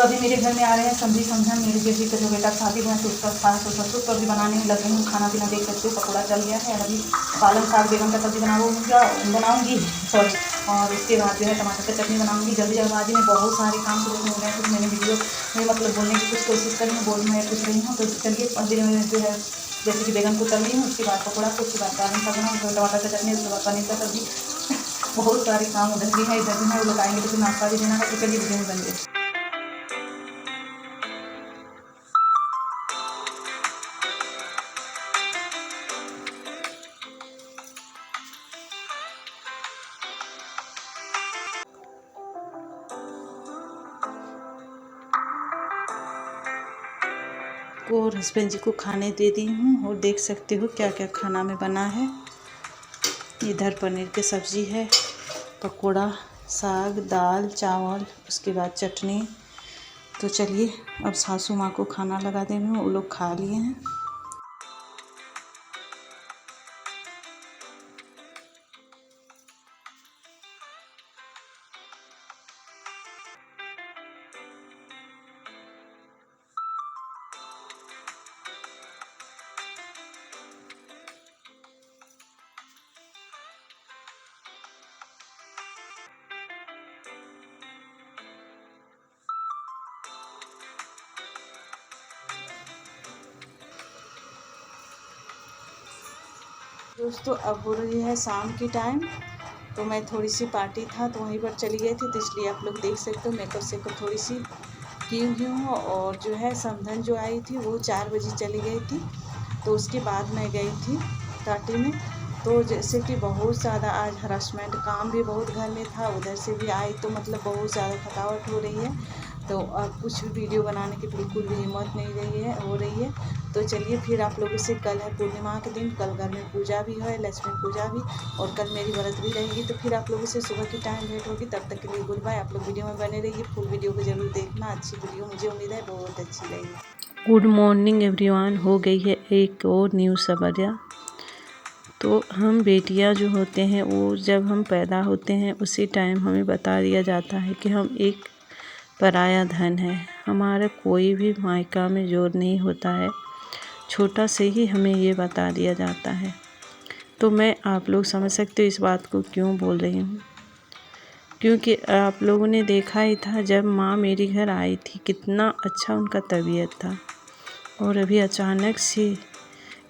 तो अभी मेरे घर में आ रहे हैं समझी समझन, मेरे जेठी का जो बेटा शादी हुआ है तो उसका सास और ससुर, तो अभी बनाने में लगी हूँ। खाना पीना देख सकते हो, पकौड़ा चल गया है। अभी पालक साग बैगन का सब्ज़ी बनाऊँगी सॉरी, और उसके बाद जो है टमाटर की चटनी बनाऊँगी। जल्दबाजी में बहुत सारे काम शुरू हो गए हैं, तो मैंने वीडियो में मतलब बोलने की कुछ कोशिश करी है, बोल मैं कुछ रही हूँ। तो चलिए अभी जो है जैसे कि बैगन को तल रही हूँ, उसके बाद पकौड़ा को, उसके बाद पालक साग बनाऊँ, टमाटर की चटनी, उसके बाद पनीर का सब्ज़ी। बहुत सारे काम उधर भी है इधर भी है, वो लोग आएंगे तो फिर नाश्ता भी देना है। तो चलिए वीडियो में बन गए। और हस्बैंड जी को खाने दे दी हूँ, और देख सकते हो क्या क्या खाना में बना है। इधर पनीर की सब्ज़ी है, पकोड़ा, साग, दाल, चावल, उसके बाद चटनी। तो चलिए अब सासू माँ को खाना लगा देने में, वो लोग खा लिए हैं। दोस्तों अब हो रही है शाम की टाइम, तो मैं थोड़ी सी पार्टी था तो वहीं पर चली गई थी, तो इसलिए आप लोग देख सकते हो मेकअप से थोड़ी सी की हुई हूँ। और जो है समधन जो आई थी वो 4 बजे चली गई थी, तो उसके बाद मैं गई थी पार्टी में। तो जैसे कि बहुत ज़्यादा आज हरासमेंट काम भी बहुत घर में था, उधर से भी आई तो मतलब बहुत ज़्यादा थकावट हो रही है। तो अब कुछ भी वीडियो बनाने की बिल्कुल भी हिम्मत नहीं हो रही है। तो चलिए फिर आप लोगों से, कल है पूर्णिमा के दिन, कल घर में पूजा भी है, लक्ष्मी पूजा भी, और कल मेरी व्रत भी रहेगी। तो फिर आप लोगों से सुबह की टाइम भेंट होगी, तब तक के लिए गुड बाय। आप लोग वीडियो में बने रहिए, फुल वीडियो को जरूर देखना। अच्छी वीडियो मुझे उम्मीद है बहुत अच्छी लगेगी। गुड मॉर्निंग एवरीवन, हो गई है एक और न्यू सवेरा। तो हम बेटियां जो होते हैं वो जब हम पैदा होते हैं उसी टाइम हमें बता दिया जाता है कि हम एक पराया धन है, हमारा कोई भी मायका में जोर नहीं होता है। छोटा से ही हमें ये बता दिया जाता है। तो मैं आप लोग समझ सकते हो इस बात को क्यों बोल रही हूँ, क्योंकि आप लोगों ने देखा ही था जब माँ मेरी घर आई थी कितना अच्छा उनका तबीयत था, और अभी अचानक से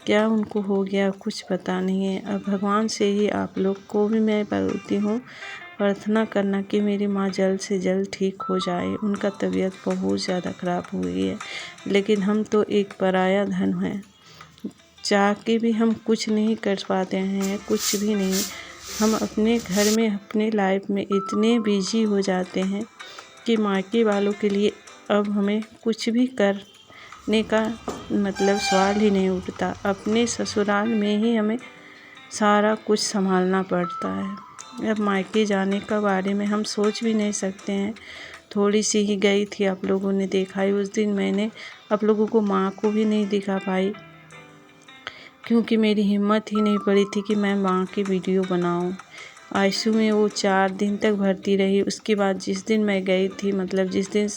क्या उनको हो गया कुछ पता नहीं है। अब भगवान से ही आप लोग को भी मैं बोलती हूँ प्रार्थना करना कि मेरी माँ जल्द से जल्द ठीक हो जाए। उनका तबीयत बहुत ज़्यादा ख़राब हो गई है, लेकिन हम तो एक पराया धन हैं, चाह के भी हम कुछ नहीं कर पाते हैं, कुछ भी नहीं। हम अपने घर में अपने लाइफ में इतने बिजी हो जाते हैं कि मायके वालों के लिए अब हमें कुछ भी करने का मतलब सवाल ही नहीं उठता। अपने ससुराल में ही हमें सारा कुछ संभालना पड़ता है। अब मायके जाने का बारे में हम सोच भी नहीं सकते हैं। थोड़ी सी ही गई थी, आप लोगों ने देखा ही उस दिन मैंने आप लोगों को माँ को भी नहीं दिखा पाई, क्योंकि मेरी हिम्मत ही नहीं पड़ी थी कि मैं माँ की वीडियो बनाऊं। आईसीयू में वो 4 दिन तक भर्ती रही। उसके बाद जिस दिन मैं गई थी, मतलब जिस दिन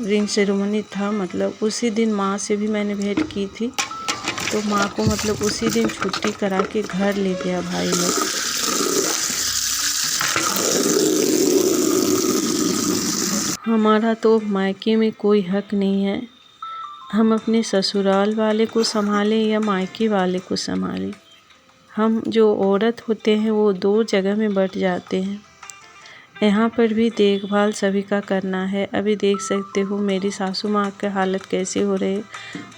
रिंग सेरेमनी था, मतलब उसी दिन माँ से भी मैंने भेंट की थी। तो माँ को मतलब उसी दिन छुट्टी करा के घर ले गया भाई लोग। हमारा तो मायके में कोई हक नहीं है, हम अपने ससुराल वाले को संभालें या मायके वाले को संभालें। हम जो औरत होते हैं वो 2 जगह में बट जाते हैं। यहाँ पर भी देखभाल सभी का करना है। अभी देख सकते हो मेरी सासू माँ की हालत कैसे हो रही है,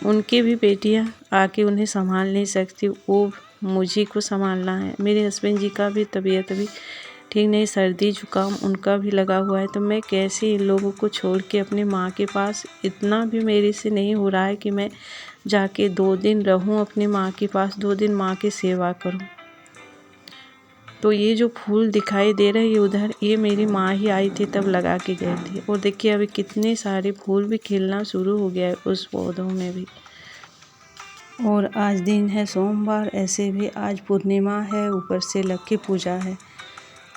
उनकी भी बेटियाँ आके उन्हें संभाल नहीं सकती, वो मुझे को संभालना है। मेरे हस्बैंड जी का भी तबीयत अभी ठीक नहीं, सर्दी जुकाम उनका भी लगा हुआ है। तो मैं कैसे इन लोगों को छोड़ के अपनी माँ के पास, इतना भी मेरे से नहीं हो रहा है कि मैं जाके 2 दिन रहूं अपनी माँ के पास, 2 दिन माँ की सेवा करूं। तो ये जो फूल दिखाई दे रहे हैं उधर, ये मेरी माँ ही आई थी तब लगा के गए थे। और देखिए अभी कितने सारे फूल भी खिलना शुरू हो गया है उस पौधों में भी। और आज दिन है सोमवार, ऐसे भी आज पूर्णिमा है, ऊपर से लक्की पूजा है।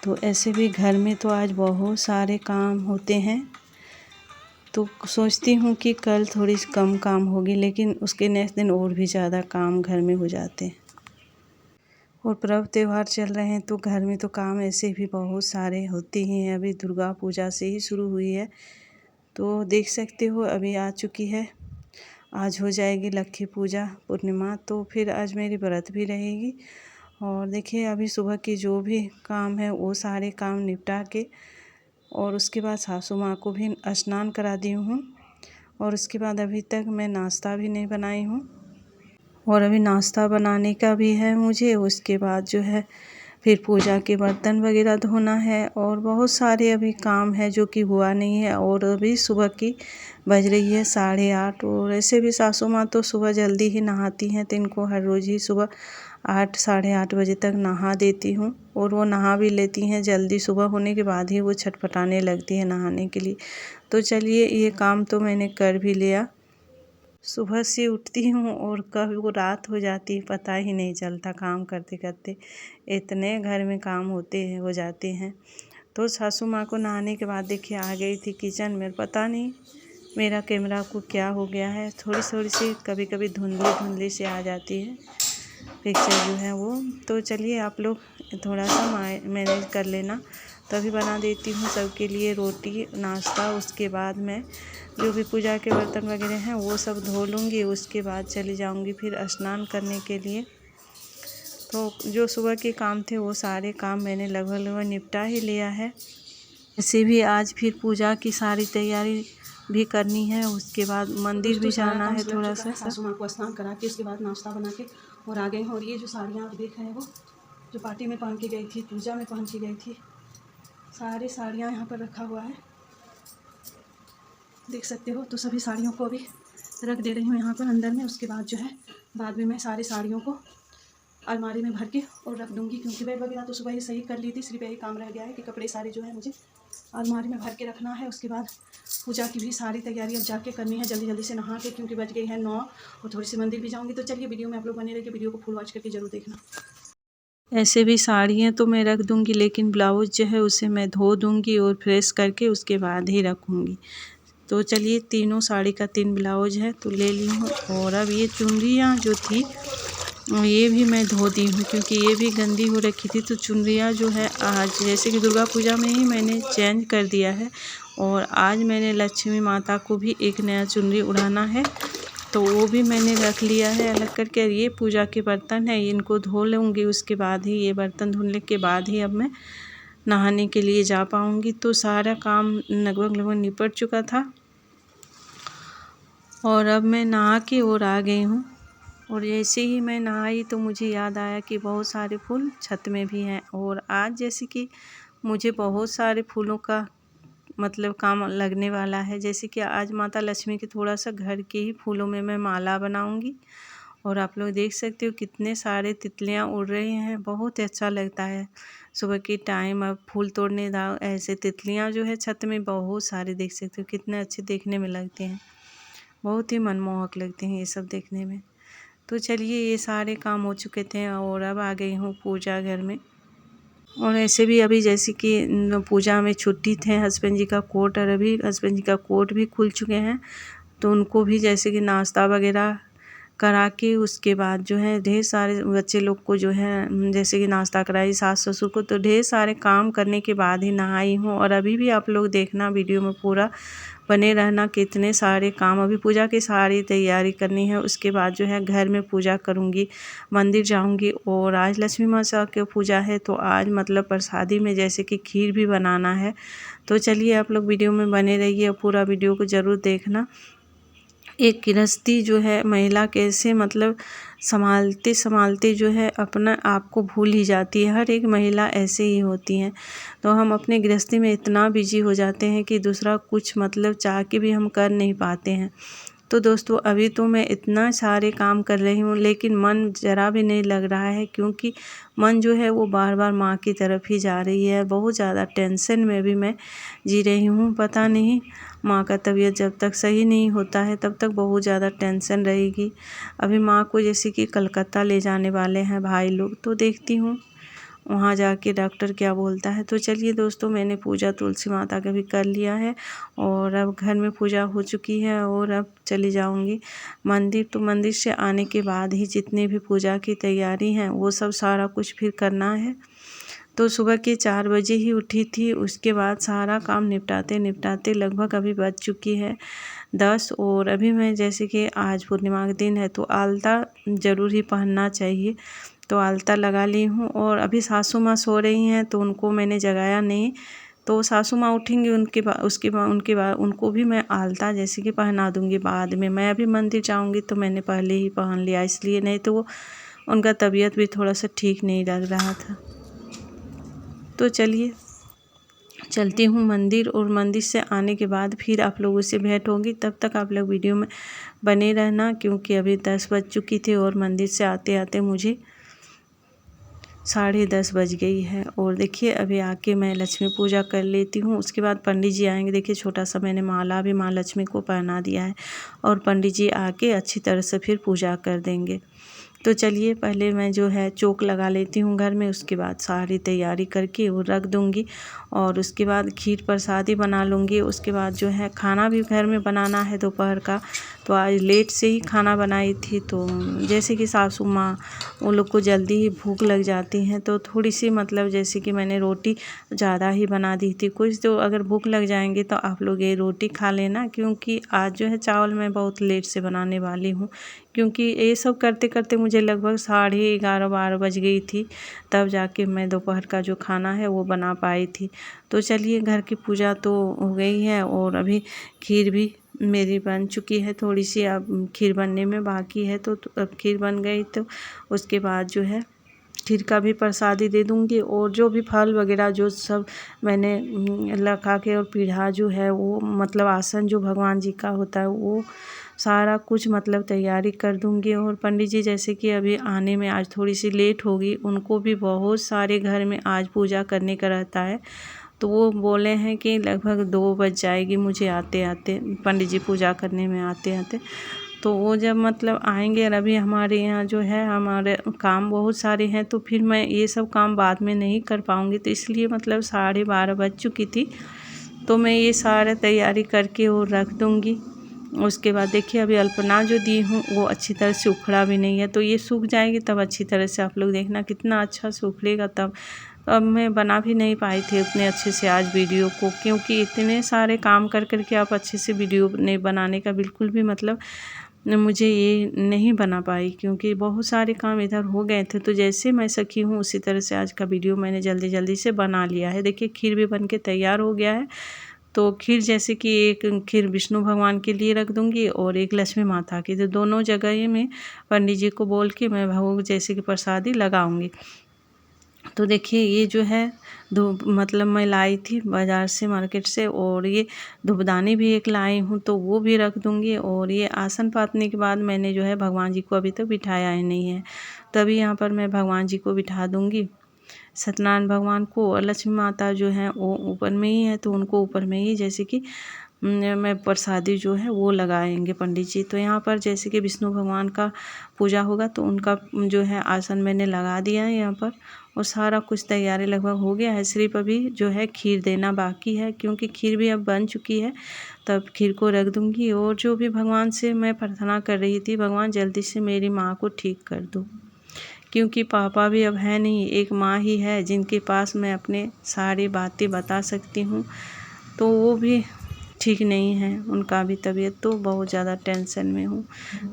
तो ऐसे भी घर में तो आज बहुत सारे काम होते हैं। तो सोचती हूँ कि कल थोड़ी कम काम होगी, लेकिन उसके नेक्स्ट दिन और भी ज़्यादा काम घर में हो जाते हैं। और पर्व त्यौहार चल रहे हैं तो घर में तो काम ऐसे भी बहुत सारे होते ही हैं। अभी दुर्गा पूजा से ही शुरू हुई है, तो देख सकते हो अभी आ चुकी है। आज हो जाएगी लक्ष्मी पूजा पूर्णिमा, तो फिर आज मेरी व्रत भी रहेगी। और देखिए अभी सुबह की जो भी काम है वो सारे काम निपटा के, और उसके बाद सासू माँ को भी स्नान करा दी हूँ। और उसके बाद अभी तक मैं नाश्ता भी नहीं बनाई हूँ, और अभी नाश्ता बनाने का भी है मुझे। उसके बाद जो है फिर पूजा के बर्तन वगैरह धोना है, और बहुत सारे अभी काम है जो कि हुआ नहीं है। और अभी सुबह की बज रही है 8:30। और ऐसे भी सासू माँ तो सुबह जल्दी ही नहाती हैं, तो इनको हर रोज़ ही सुबह 8 साढ़े 8 बजे तक नहा देती हूँ। और वो नहा भी लेती हैं जल्दी, सुबह होने के बाद ही वो छटपटाने लगती है नहाने के लिए। तो चलिए ये काम तो मैंने कर भी लिया। सुबह से उठती हूँ और कब वो रात हो जाती है पता ही नहीं चलता काम करते करते, इतने घर में काम हो जाते हैं। तो सासू माँ को नहाने के बाद देखिए आ गई थी किचन में। पता नहीं मेरा कैमरा को क्या हो गया है, थोड़ी सी कभी कभी धुंधली से आ जाती है पिक्चर जो है वो। तो चलिए आप लोग थोड़ा सा मैनेज कर लेना। तभी बना देती हूँ सबके लिए रोटी नाश्ता। उसके बाद मैं जो भी पूजा के बर्तन वगैरह हैं वो सब धो लूँगी। उसके बाद चली जाऊँगी फिर स्नान करने के लिए। तो जो सुबह के काम थे वो सारे काम मैंने लगभग निपटा ही लिया है। ऐसे भी आज फिर पूजा की सारी तैयारी भी करनी है। उसके बाद मंदिर भी जाना है थोड़ा सा। सासू माँ को स्नान करा के उसके बाद नाश्ता बना के और आ गए हैं। और ये जो साड़ियाँ आप देख रहे हैं वो जो पार्टी में पहन के गई थी, पूजा में पहन के गई थी, सारी साड़ियाँ यहाँ पर रखा हुआ है, देख सकते हो। तो सभी साड़ियों को अभी रख दे रही हूँ यहाँ पर अंदर में। उसके बाद जो है बाद में मैं सारी साड़ियों को अलमारी में भर के और रख दूँगी, क्योंकि बेड वगैरह तो सुबह ही सही कर ली थी। सिर्फ यही काम रह गया है कि कपड़े सारे जो है मुझे अलमारी में भर के रखना है। उसके बाद पूजा की भी सारी तैयारी अब जाके करनी है जल्दी जल्दी से नहा के, क्योंकि बज गई है 9 और थोड़ी सी मंदिर भी जाऊँगी। तो चलिए वीडियो में आप लोग बने रहिए, वीडियो को फुल वॉच करके जरूर देखना। ऐसे भी साड़ियाँ तो मैं रख दूँगी, लेकिन ब्लाउज जो है उसे मैं धो दूँगी और प्रेस करके उसके बाद ही रखूँगी। तो चलिए तीनों साड़ी का 3 ब्लाउज है तो ले ली हूँ। और अब ये चुनरियाँ जो थी ये भी मैं धो दी हूँ, क्योंकि ये भी गंदी हो रखी थी। तो चुनरियाँ जो है आज जैसे कि दुर्गा पूजा में ही मैंने चेंज कर दिया है, और आज मैंने लक्ष्मी माता को भी एक नया चुनरी उड़ाना है, तो वो भी मैंने रख लिया है अलग करके। ये पूजा के बर्तन है, इनको धो लूँगी। उसके बाद ही ये बर्तन धुलने के बाद ही अब मैं नहाने के लिए जा पाऊँगी। तो सारा काम लगभग निपट चुका था, और अब मैं नहा के और आ गई हूँ। और जैसे ही मैं नहाई तो मुझे याद आया कि बहुत सारे फूल छत में भी हैं। और आज जैसे कि मुझे बहुत सारे फूलों का मतलब काम लगने वाला है। जैसे कि आज माता लक्ष्मी के थोड़ा सा घर के ही फूलों में मैं माला बनाऊंगी। और आप लोग देख सकते हो कितने सारे तितलियां उड़ रही हैं, बहुत अच्छा लगता है सुबह के टाइम। अब फूल तोड़ने जाओ ऐसे तितलियां जो है छत में बहुत सारे, देख सकते हो कितने अच्छे देखने में लगते हैं, बहुत ही मनमोहक लगते हैं ये सब देखने में। तो चलिए ये सारे काम हो चुके थे और अब आ गई हूँ पूजा घर में। और ऐसे भी अभी जैसे कि पूजा में छुट्टी थे हस्बैंड जी का कोर्ट, और अभी हस्बैंड जी का कोर्ट भी खुल चुके हैं, तो उनको भी जैसे कि नाश्ता वगैरह करा के उसके बाद जो है ढेर सारे बच्चे लोग को जो है जैसे कि नाश्ता कराई, सास ससुर को, तो ढेर सारे काम करने के बाद ही नहाई हूँ। और अभी भी आप लोग देखना वीडियो में पूरा बने रहना, कितने सारे काम अभी पूजा की सारी तैयारी करनी है। उसके बाद जो है घर में पूजा करूँगी, मंदिर जाऊँगी। और आज लक्ष्मी माता की पूजा है, तो आज मतलब प्रसादी में जैसे कि खीर भी बनाना है। तो चलिए आप लोग वीडियो में बने रहिए और पूरा वीडियो को ज़रूर देखना। एक गृहस्थी जो है महिला कैसे मतलब संभालते संभालते जो है अपना आप को भूल ही जाती है। हर एक महिला ऐसे ही होती हैं। तो हम अपने गृहस्थी में इतना बिजी हो जाते हैं कि दूसरा कुछ मतलब चाह के भी हम कर नहीं पाते हैं। तो दोस्तों अभी तो मैं इतना सारे काम कर रही हूँ, लेकिन मन ज़रा भी नहीं लग रहा है, क्योंकि मन जो है वो बार बार माँ की तरफ ही जा रही है। बहुत ज़्यादा टेंशन में भी मैं जी रही हूँ। पता नहीं माँ का तबीयत जब तक सही नहीं होता है तब तक बहुत ज़्यादा टेंशन रहेगी। अभी माँ को जैसे कि कलकत्ता ले जाने वाले हैं भाई लोग, तो देखती हूँ वहाँ जाके डॉक्टर क्या बोलता है। तो चलिए दोस्तों, मैंने पूजा तुलसी माता का भी कर लिया है और अब घर में पूजा हो चुकी है और अब चली जाऊँगी मंदिर। तो मंदिर से आने के बाद ही जितनी भी पूजा की तैयारी हैं वो सब सारा कुछ फिर करना है। तो सुबह के 4 बजे ही उठी थी, उसके बाद सारा काम निपटाते निपटाते लगभग अभी बज चुकी है 10। और अभी मैं जैसे कि आज पूर्णिमा का दिन है तो आलता ज़रूर ही पहनना चाहिए, तो आलता लगा ली हूँ। और अभी सासू माँ सो रही हैं तो उनको मैंने जगाया नहीं, तो सासू माँ उठेंगी उनके बाद उनको भी मैं आलता जैसे कि पहना दूँगी बाद में। मैं अभी मंदिर जाऊँगी तो मैंने पहले ही पहन लिया इसलिए, नहीं तो वो उनका तबीयत भी थोड़ा सा ठीक नहीं लग रहा था। तो चलिए चलती हूँ मंदिर और मंदिर से आने के बाद फिर आप लोगों से भेंट होगी। तब तक आप लोग वीडियो में बने रहना, क्योंकि अभी 10 बज चुकी थी और मंदिर से आते आते मुझे 10:30 बज गई है। और देखिए अभी आके मैं लक्ष्मी पूजा कर लेती हूँ, उसके बाद पंडित जी आएंगे। देखिए छोटा सा मैंने माला भी माँ लक्ष्मी को पहना दिया है और पंडित जी आके अच्छी तरह से फिर पूजा कर देंगे। तो चलिए पहले मैं जो है चौक लगा लेती हूँ घर में, उसके बाद सारी तैयारी करके वो रख दूँगी और उसके बाद खीर प्रसादी बना लूँगी। उसके बाद जो है खाना भी घर में बनाना है दोपहर का, तो आज लेट से ही खाना बनाई थी। तो जैसे कि सासू माँ उन लोग को जल्दी ही भूख लग जाती हैं तो थोड़ी सी मतलब जैसे कि मैंने रोटी ज़्यादा ही बना दी थी। कुछ तो अगर भूख लग जाएंगे तो आप लोग ये रोटी खा लेना, क्योंकि आज जो है चावल मैं बहुत लेट से बनाने वाली हूँ, क्योंकि ये सब करते करते मुझे लगभग 11:30-12 बज गई थी, तब जाके मैं दोपहर का जो खाना है वो बना पाई थी। तो चलिए घर की पूजा तो हो गई है और अभी खीर भी मेरी बन चुकी है, थोड़ी सी अब खीर बनने में बाकी है। तो अब खीर बन गई तो उसके बाद जो है खीर का भी प्रसादी दे दूँगी और जो भी फल वगैरह जो सब मैंने रखा के और पीढ़ा जो है वो मतलब आसन जो भगवान जी का होता है वो सारा कुछ मतलब तैयारी कर दूँगी। और पंडित जी जैसे कि अभी आने में आज थोड़ी सी लेट होगी, उनको भी बहुत सारे घर में आज पूजा करने का रहता है, तो वो बोले हैं कि लगभग 2 बज जाएगी मुझे आते आते, पंडित जी पूजा करने में आते आते। तो वो जब मतलब आएंगे और अभी हमारे यहाँ जो है हमारे काम बहुत सारे हैं, तो फिर मैं ये सब काम बाद में नहीं कर पाऊँगी, तो इसलिए मतलब 12:30 बज चुकी थी। तो मैं ये सारा तैयारी करके वो रख दूँगी। उसके बाद देखिए अभी अल्पना जो दी हूँ वो अच्छी तरह से उखड़ा भी नहीं है, तो ये सूख जाएगी तब अच्छी तरह से आप लोग देखना कितना अच्छा सूखेगा तब। अब मैं बना भी नहीं पाई थी उतने अच्छे से आज वीडियो को, क्योंकि इतने सारे काम कर कर के आप अच्छे से वीडियो नहीं बनाने का बिल्कुल भी मतलब मुझे ये नहीं बना पाई, क्योंकि बहुत सारे काम इधर हो गए थे। तो जैसे मैं सखी हूँ उसी तरह से आज का वीडियो मैंने जल्दी जल्दी से बना लिया है। देखिए खीर भी बन के तैयार हो गया है। तो खीर जैसे कि एक खीर विष्णु भगवान के लिए रख दूँगी और एक लक्ष्मी माता की, तो दोनों जगह ही में पंडित जी को बोल के मैं भोग जैसे कि प्रसादी लगाऊंगी। तो देखिए ये जो है मतलब मैं लाई थी बाज़ार से मार्केट से, और ये धूपदानी भी एक लाई हूँ तो वो भी रख दूँगी। और ये आसन पातने के बाद मैंने जो है भगवान जी को अभी तक बिठाया ही नहीं है, तभी यहाँ पर मैं भगवान जी को बिठा दूँगी, सत्यनारायण भगवान को। और लक्ष्मी माता जो है वो ऊपर में ही है, तो उनको ऊपर में ही जैसे कि मैं प्रसादी जो है वो लगाएंगे पंडित जी। तो यहाँ पर जैसे कि विष्णु भगवान का पूजा होगा तो उनका जो है आसन मैंने लगा दिया है यहाँ पर, और सारा कुछ तैयारी लगभग हो गया है। सिर्फ अभी जो है खीर देना बाकी है, क्योंकि खीर भी अब बन चुकी है, तब खीर को रख दूँगी। और जो भी भगवान से मैं प्रार्थना कर रही थी, भगवान जल्दी से मेरी माँ को ठीक कर दो, क्योंकि पापा भी अब है नहीं, एक माँ ही है जिनके पास मैं अपने सारी बातें बता सकती हूँ, तो वो भी ठीक नहीं है, उनका भी तबीयत तो बहुत ज़्यादा टेंशन में हूँ।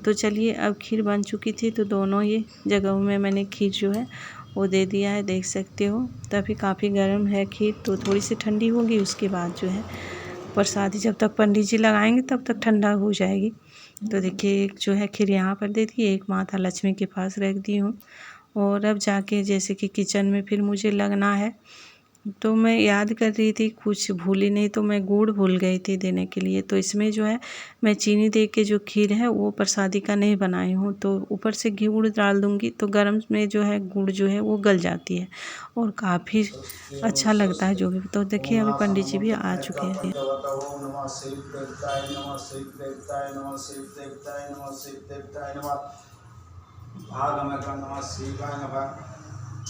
तो चलिए अब खीर बन चुकी थी तो दोनों ये जगहों में मैंने खीर जो है वो दे दिया है, देख सकते हो। तभी काफ़ी गर्म है खीर, तो थोड़ी सी ठंडी होगी उसके बाद जो है प्रसादी जब तक पंडित जी लगाएंगे तब तक ठंडा हो जाएगी। तो देखिए एक जो है खीर यहाँ पर दे दी, एक माता लक्ष्मी के पास रख दी हूँ। और अब जाके जैसे कि किचन में फिर मुझे लगना है, तो मैं याद कर रही थी कुछ भूली नहीं, तो मैं गुड़ भूल गई थी देने के लिए। तो इसमें जो है मैं चीनी दे के जो खीर है वो प्रसादी का नहीं बनाई हूँ, तो ऊपर से घी गुड़ डाल दूँगी तो गर्म में जो है गुड़ जो है वो गल जाती है और काफ़ी अच्छा लगता है जो भी। तो देखिए अभी पंडित जी भी आ चुके हैं।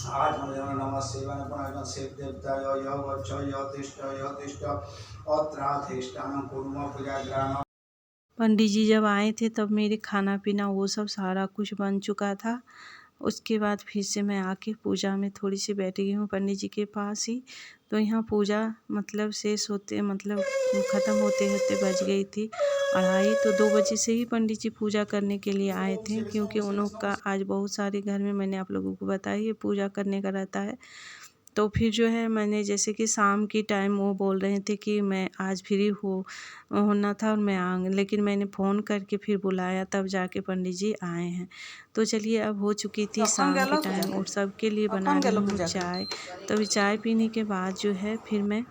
आज नमः शिवाय पुनः शिव देवताय यो वच्च यो तिष्ठ अत्राधिष्ठानं कुर्मः पूजाग्रहणं। पंडित जी जब आए थे तब मेरे खाना पीना वो सब सारा कुछ बन चुका था। उसके बाद फिर से मैं आके पूजा में थोड़ी सी बैठ गई हूँ पंडित जी के पास ही। तो यहाँ पूजा मतलब शेष होते मतलब ख़त्म होते होते बज गई थी 2:30। तो 2 बजे से ही पंडित जी पूजा करने के लिए आए थे, क्योंकि उन लोग का आज बहुत सारे घर में, मैंने आप लोगों को बताया, ये पूजा करने का रहता है। तो फिर जो है मैंने जैसे कि शाम की टाइम वो बोल रहे थे कि मैं आज फ्री होना था और मैं लेकिन मैंने फ़ोन करके फिर बुलाया, तब जाके पंडित जी आए हैं। तो चलिए अब हो चुकी थी शाम के टाइम और सबके लिए बना रही हूँ चाय। तो अभी चाय पीने के बाद जो है फिर मैं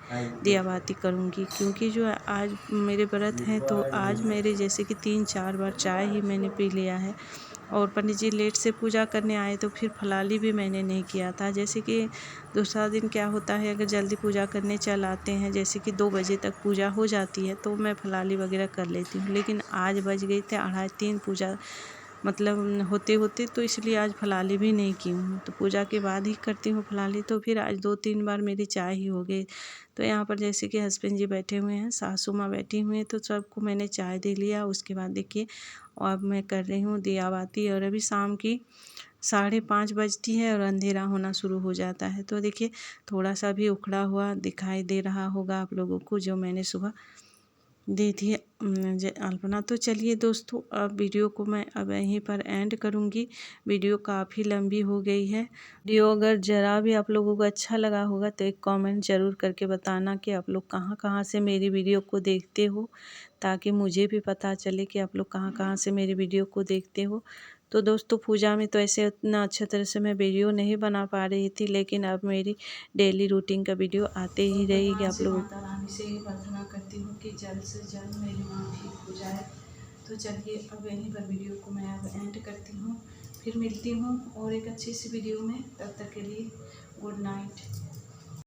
दिया बाती करूँगी, क्योंकि जो आज मेरे व्रत हैं तो आज मेरे जैसे कि 3-4 बार चाय ही मैंने पी लिया है। और पंडित जी लेट से पूजा करने आए तो फिर फलाली भी मैंने नहीं किया था। जैसे कि दूसरा दिन क्या होता है, अगर जल्दी पूजा करने चल आते हैं, जैसे कि 2 बजे तक पूजा हो जाती है, तो मैं फलाली वगैरह कर लेती हूँ। लेकिन आज बज गई थे 2:30 पूजा मतलब होते होते, तो इसलिए आज फलाली भी नहीं की हूँ। तो पूजा के बाद ही करती हूँ फलाली। तो फिर आज 2-3 बार मेरी चाय ही हो गई। तो यहाँ पर जैसे कि हस्बैंड जी बैठे हुए हैं, सासू माँ बैठी हुई हैं, तो सबको मैंने चाय दे लिया। उसके बाद देखिए अब मैं कर रही हूँ दिया बाती। और अभी शाम की 5:30 बजती है और अंधेरा होना शुरू हो जाता है। तो देखिए थोड़ा सा भी उखड़ा हुआ दिखाई दे रहा होगा आप लोगों को, जो मैंने सुबह दी थी अल्पना। तो चलिए दोस्तों, अब वीडियो को मैं अब यहीं पर एंड करूँगी। वीडियो काफ़ी लंबी हो गई है। वीडियो अगर ज़रा भी आप लोगों को अच्छा लगा होगा तो एक कमेंट ज़रूर करके बताना कि आप लोग कहाँ कहाँ से मेरी वीडियो को देखते हो, ताकि मुझे भी पता चले कि आप लोग कहाँ कहाँ से मेरी वीडियो को देखते हो। तो दोस्तों पूजा में तो ऐसे उतना अच्छा तरह से मैं वीडियो नहीं बना पा रही थी, लेकिन अब मेरी डेली रूटीन का वीडियो आते ही रहेगी आप लोगों। माता रानी से ही प्रार्थना करती हूँ कि जल्द से जल्द मेरी माँ ठीक हो जाए। तो चलिए अब यहीं पर वीडियो को मैं अब एंड करती हूँ। फिर मिलती हूँ और एक अच्छी सी वीडियो में। तब तक के लिए गुड नाइट।